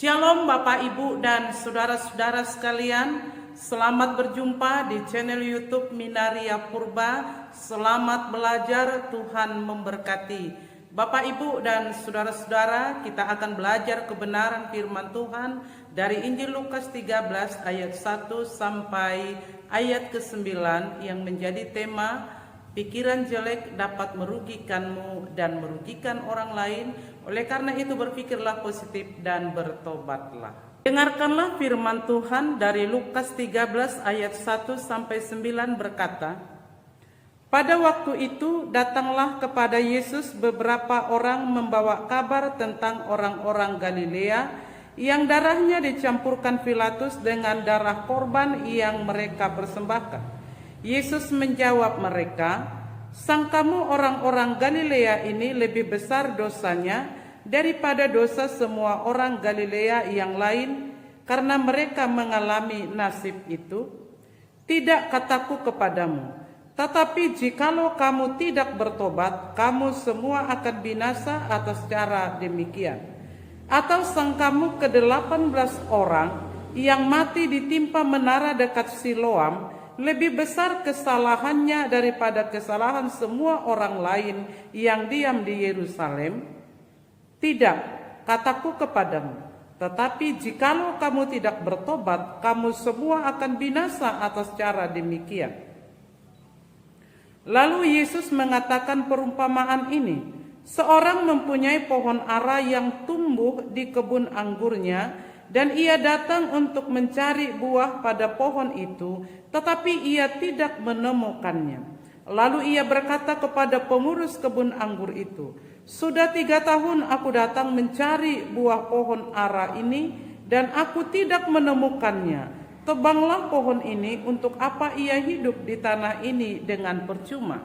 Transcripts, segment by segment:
Shalom Bapak Ibu dan saudara-saudara sekalian, selamat berjumpa di channel YouTube Minaria Purba. Selamat belajar, Tuhan memberkati. Bapak Ibu dan saudara-saudara, kita akan belajar kebenaran firman Tuhan dari Injil Lukas 13 ayat 1 sampai ayat ke-9 yang menjadi tema pikiran jelek dapat merugikanmu dan merugikan orang lain. Oleh karena itu berpikirlah positif dan bertobatlah. Dengarkanlah firman Tuhan dari Lukas 13 ayat 1 sampai 9 berkata, pada waktu itu datanglah kepada Yesus beberapa orang membawa kabar tentang orang-orang Galilea yang darahnya dicampurkan Pilatus dengan darah korban yang mereka persembahkan. Yesus menjawab mereka, sangkamu orang-orang Galilea ini lebih besar dosanya daripada dosa semua orang Galilea yang lain karena mereka mengalami nasib itu? Tidak, kataku kepadamu, tetapi jikalau kamu tidak bertobat, kamu semua akan binasa atas cara demikian. Atau sangkamu ke-18 orang yang mati ditimpa menara dekat Siloam lebih besar kesalahannya daripada kesalahan semua orang lain yang diam di Yerusalem? Tidak, kataku kepadamu, tetapi jikalau kamu tidak bertobat, kamu semua akan binasa atas cara demikian. Lalu Yesus mengatakan perumpamaan ini, seorang mempunyai pohon ara yang tumbuh di kebun anggurnya, dan ia datang untuk mencari buah pada pohon itu, tetapi ia tidak menemukannya. Lalu ia berkata kepada pengurus kebun anggur itu, sudah 3 tahun aku datang mencari buah pohon ara ini, dan aku tidak menemukannya. Tebanglah pohon ini, untuk apa ia hidup di tanah ini dengan percuma?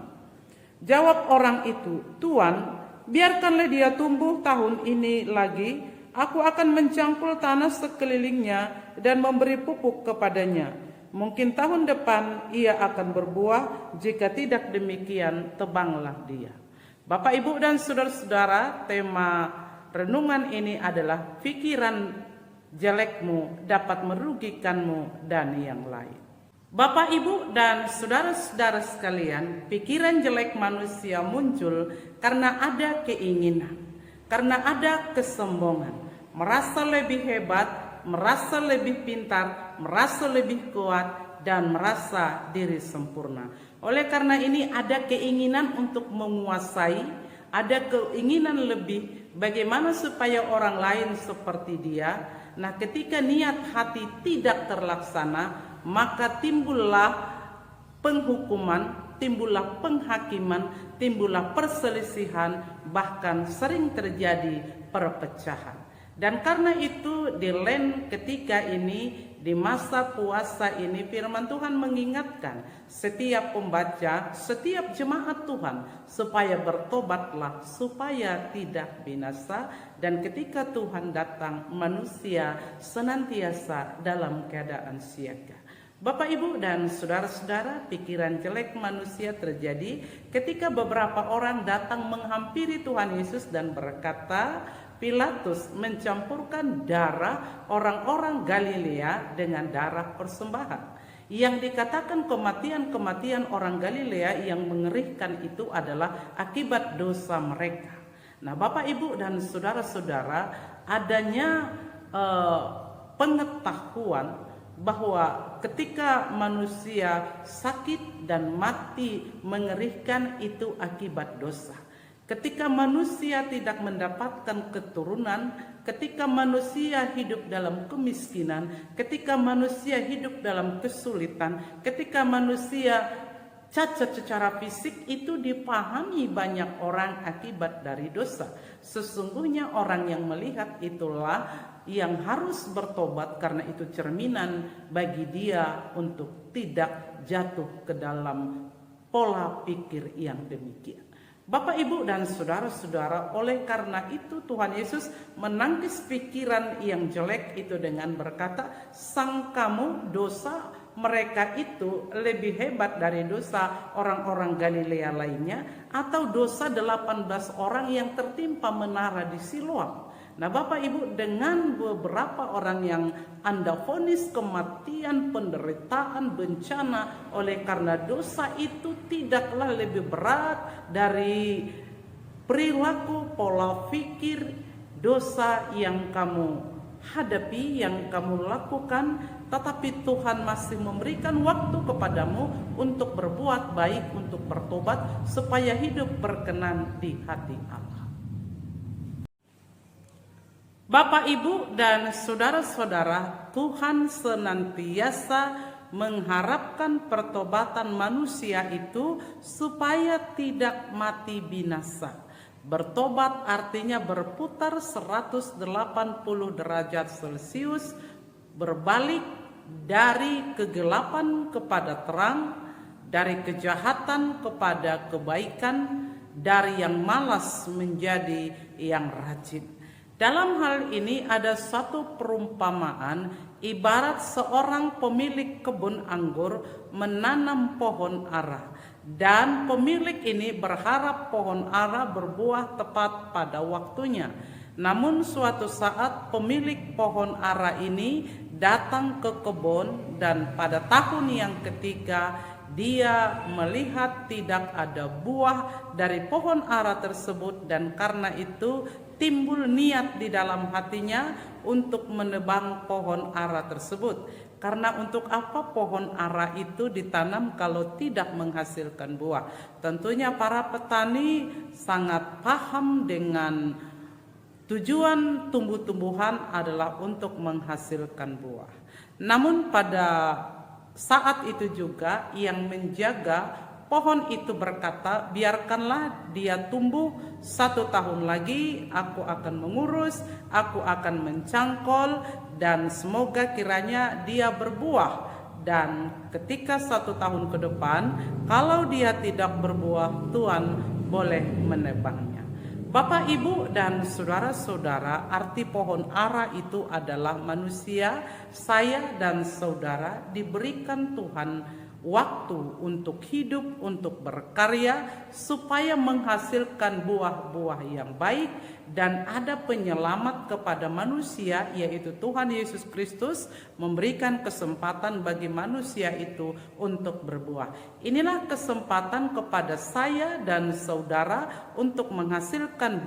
Jawab orang itu, Tuan, biarkanlah dia tumbuh tahun ini lagi. Aku akan mencangkul tanah sekelilingnya dan memberi pupuk kepadanya. Mungkin tahun depan ia akan berbuah, jika tidak demikian tebanglah dia. Bapak, Ibu, dan saudara-saudara, tema renungan ini adalah pikiran jelekmu dapat merugikanmu dan yang lain. Bapak, Ibu, dan saudara-saudara sekalian, pikiran jelek manusia muncul karena ada keinginan, karena ada kesombongan. Merasa lebih hebat, merasa lebih pintar, merasa lebih kuat, dan merasa diri sempurna. Oleh karena ini ada keinginan untuk menguasai, ada keinginan lebih bagaimana supaya orang lain seperti dia. Nah, ketika niat hati tidak terlaksana, maka timbullah penghukuman, timbullah penghakiman, timbullah perselisihan, bahkan sering terjadi perpecahan. Dan karena itu di lain ketika ini, di masa puasa ini, firman Tuhan mengingatkan setiap pembaca, setiap jemaat Tuhan supaya bertobatlah, supaya tidak binasa. Dan ketika Tuhan datang, manusia senantiasa dalam keadaan siaga. Bapak, Ibu, dan saudara-saudara, pikiran jelek manusia terjadi ketika beberapa orang datang menghampiri Tuhan Yesus dan berkata, Pilatus mencampurkan darah orang-orang Galilea dengan darah persembahan. Yang dikatakan kematian-kematian orang Galilea yang mengerikan itu adalah akibat dosa mereka. Nah, Bapak, Ibu, dan saudara-saudara, adanya pengetahuan bahwa ketika manusia sakit dan mati mengerikan itu akibat dosa. Ketika manusia tidak mendapatkan keturunan, ketika manusia hidup dalam kemiskinan, ketika manusia hidup dalam kesulitan, ketika manusia cacat secara fisik, itu dipahami banyak orang akibat dari dosa. Sesungguhnya orang yang melihat itulah yang harus bertobat, karena itu cerminan bagi dia untuk tidak jatuh ke dalam pola pikir yang demikian. Bapak, Ibu, dan saudara-saudara, oleh karena itu Tuhan Yesus menangkis pikiran yang jelek itu dengan berkata, sangkamu dosa mereka itu lebih hebat dari dosa orang-orang Galilea lainnya, atau dosa 18 orang yang tertimpa menara di Siloam. Nah Bapak Ibu, dengan beberapa orang yang Anda vonis kematian, penderitaan, bencana oleh karena dosa itu tidaklah lebih berat dari perilaku, pola pikir, dosa yang kamu hadapi, yang kamu lakukan, tetapi Tuhan masih memberikan waktu kepadamu untuk berbuat baik, untuk bertobat, supaya hidup berkenan di hati Allah. Bapak, Ibu, dan saudara-saudara, Tuhan senantiasa mengharapkan pertobatan manusia itu supaya tidak mati binasa. Bertobat artinya berputar 180 derajat Celcius, berbalik dari kegelapan kepada terang, dari kejahatan kepada kebaikan, dari yang malas menjadi yang rajin. Dalam hal ini ada satu perumpamaan, ibarat seorang pemilik kebun anggur menanam pohon ara, dan pemilik ini berharap pohon ara berbuah tepat pada waktunya. Namun suatu saat pemilik pohon ara ini datang ke kebun, dan pada tahun yang ketiga dia melihat tidak ada buah dari pohon ara tersebut, dan karena itu timbul niat di dalam hatinya untuk menebang pohon ara tersebut. Karena untuk apa pohon ara itu ditanam kalau tidak menghasilkan buah? Tentunya para petani sangat paham dengan tujuan tumbuh-tumbuhan adalah untuk menghasilkan buah. Namun pada saat itu juga yang menjaga pohon itu berkata, biarkanlah dia tumbuh 1 tahun lagi, aku akan mengurus, aku akan mencangkol, dan semoga kiranya dia berbuah. Dan ketika 1 tahun ke depan, kalau dia tidak berbuah, Tuhan boleh menebangnya. Bapak, Ibu, dan saudara-saudara, arti pohon ara itu adalah manusia, saya dan saudara diberikan Tuhan waktu untuk hidup, untuk berkarya, supaya menghasilkan buah-buah yang baik, dan ada penyelamat kepada manusia, yaitu Tuhan Yesus Kristus, memberikan kesempatan bagi manusia itu untuk berbuah. Inilah kesempatan kepada saya dan saudara untuk menghasilkan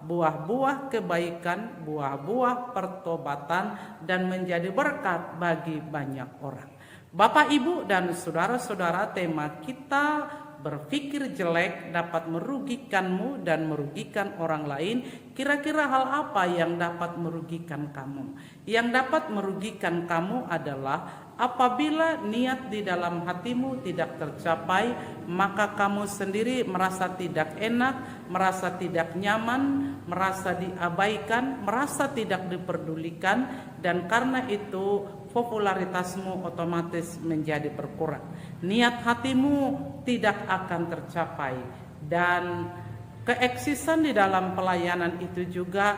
buah-buah kebaikan, buah-buah pertobatan, dan menjadi berkat bagi banyak orang. Bapak, Ibu, dan saudara-saudara, tema kita berpikir jelek dapat merugikanmu dan merugikan orang lain. Kira-kira hal apa yang dapat merugikan kamu? Yang dapat merugikan kamu adalah apabila niat di dalam hatimu tidak tercapai, maka kamu sendiri merasa tidak enak, merasa tidak nyaman, merasa diabaikan, merasa tidak diperdulikan, dan karena itu popularitasmu otomatis menjadi berkurang. Niat hatimu tidak akan tercapai, dan keeksisan di dalam pelayanan itu juga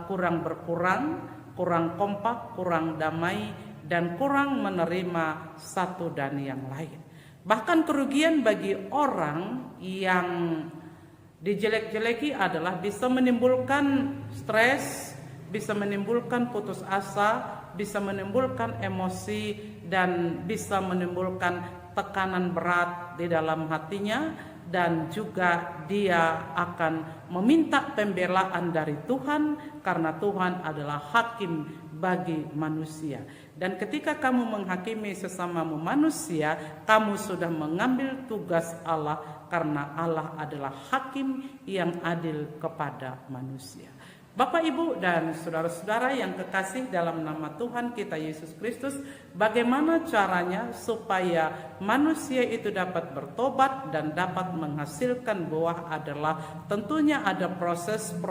kurang berkurang, kurang kompak, kurang damai, dan kurang menerima satu dan yang lain. Bahkan kerugian bagi orang yang dijelek-jeleki adalah bisa menimbulkan stres, bisa menimbulkan putus asa, bisa menimbulkan emosi, dan bisa menimbulkan tekanan berat di dalam hatinya, dan juga dia akan meminta pembelaan dari Tuhan, karena Tuhan adalah hakim bagi manusia. Dan ketika kamu menghakimi sesamamu manusia, kamu sudah mengambil tugas Allah, karena Allah adalah hakim yang adil kepada manusia. Bapak, Ibu, dan saudara-saudara yang kekasih dalam nama Tuhan kita Yesus Kristus, bagaimana caranya supaya manusia itu dapat bertobat dan dapat menghasilkan buah adalah tentunya ada proses 1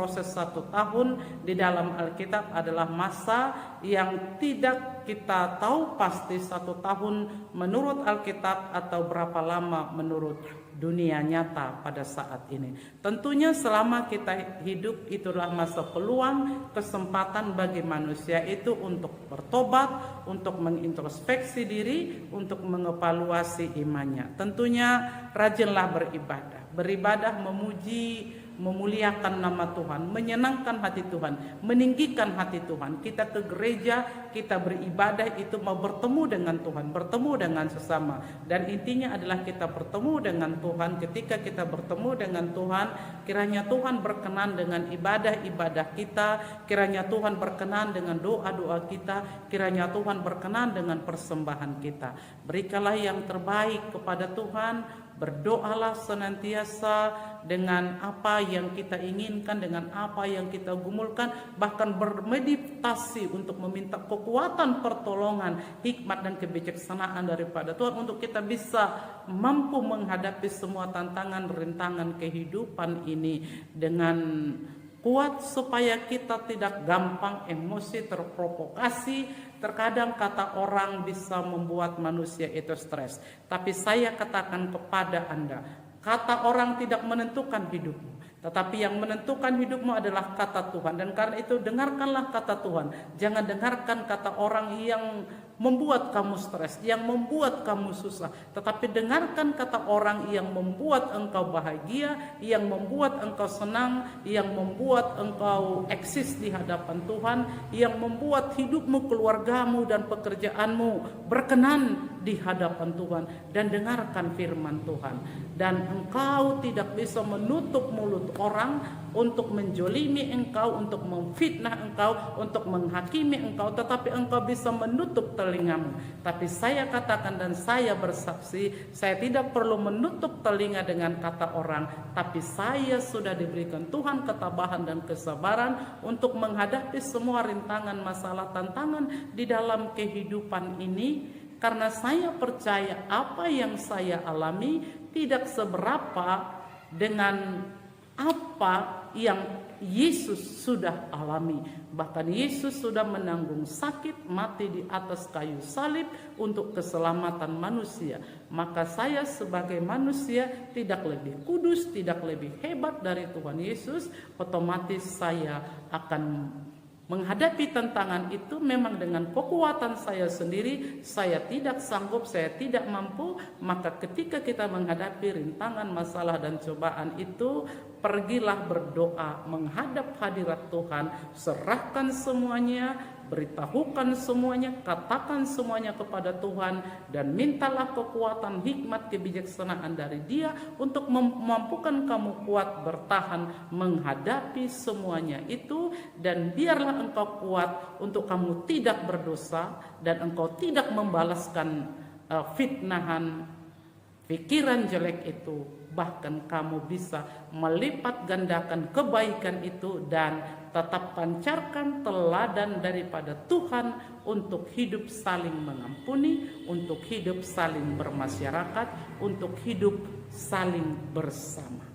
tahun. Di dalam Alkitab adalah masa yang tidak kita tahu pasti 1 tahun menurut Alkitab atau berapa lama menurut dunia nyata pada saat ini. Tentunya selama kita hidup itulah masa peluang, kesempatan bagi manusia itu untuk bertobat, untuk mengintrospeksi diri, untuk mengevaluasi imannya. Tentunya rajinlah beribadah. Beribadah memuji memuliakan nama Tuhan, menyenangkan hati Tuhan, meninggikan hati Tuhan. Kita ke gereja, kita beribadah itu mau bertemu dengan Tuhan, bertemu dengan sesama. Dan intinya adalah kita bertemu dengan Tuhan. Ketika kita bertemu dengan Tuhan, kiranya Tuhan berkenan dengan ibadah-ibadah kita, kiranya Tuhan berkenan dengan doa-doa kita, kiranya Tuhan berkenan dengan persembahan kita. Berikanlah yang terbaik kepada Tuhan. Berdoalah senantiasa dengan apa yang kita inginkan, dengan apa yang kita gumulkan, bahkan bermeditasi untuk meminta kekuatan, pertolongan, hikmat dan kebijaksanaan daripada Tuhan untuk kita bisa mampu menghadapi semua tantangan, rintangan kehidupan ini dengan kuat, supaya kita tidak gampang emosi, terprovokasi. Terkadang kata orang bisa membuat manusia itu stres. Tapi saya katakan kepada Anda, kata orang tidak menentukan hidupmu, tetapi yang menentukan hidupmu adalah kata Tuhan. Dan karena itu dengarkanlah kata Tuhan. Jangan dengarkan kata orang yang membuat kamu stres, yang membuat kamu susah, tetapi dengarkan kata orang yang membuat engkau bahagia, yang membuat engkau senang, yang membuat engkau eksis di hadapan Tuhan, yang membuat hidupmu, keluargamu dan pekerjaanmu berkenan di hadapan Tuhan. Dan dengarkan firman Tuhan, dan engkau tidak bisa menutup mulut orang untuk menjolimi engkau, untuk memfitnah engkau, untuk menghakimi engkau, tetapi engkau bisa menutup telingamu. Tapi saya katakan dan saya bersaksi, saya tidak perlu menutup telinga dengan kata orang, tapi saya sudah diberikan Tuhan ketabahan dan kesabaran untuk menghadapi semua rintangan, masalah, tantangan di dalam kehidupan ini. Karena saya percaya apa yang saya alami tidak seberapa dengan apa yang Yesus sudah alami. Bahkan Yesus sudah menanggung sakit, mati di atas kayu salib untuk keselamatan manusia. Maka saya sebagai manusia tidak lebih kudus, tidak lebih hebat dari Tuhan Yesus. Otomatis saya akan menghadapi tantangan itu memang dengan kekuatan saya sendiri. Saya tidak sanggup, saya tidak mampu. Maka ketika kita menghadapi rintangan, masalah dan cobaan itu, pergilah berdoa, menghadap hadirat Tuhan, serahkan semuanya, beritahukan semuanya, katakan semuanya kepada Tuhan, dan mintalah kekuatan, hikmat, kebijaksanaan dari Dia untuk memampukan kamu kuat bertahan menghadapi semuanya itu. Dan biarlah engkau kuat untuk kamu tidak berdosa, dan engkau tidak membalaskan fitnahan, pikiran jelek itu. Bahkan kamu bisa melipat gandakan kebaikan itu dan tetap pancarkan teladan daripada Tuhan untuk hidup saling mengampuni, untuk hidup saling bermasyarakat, untuk hidup saling bersama.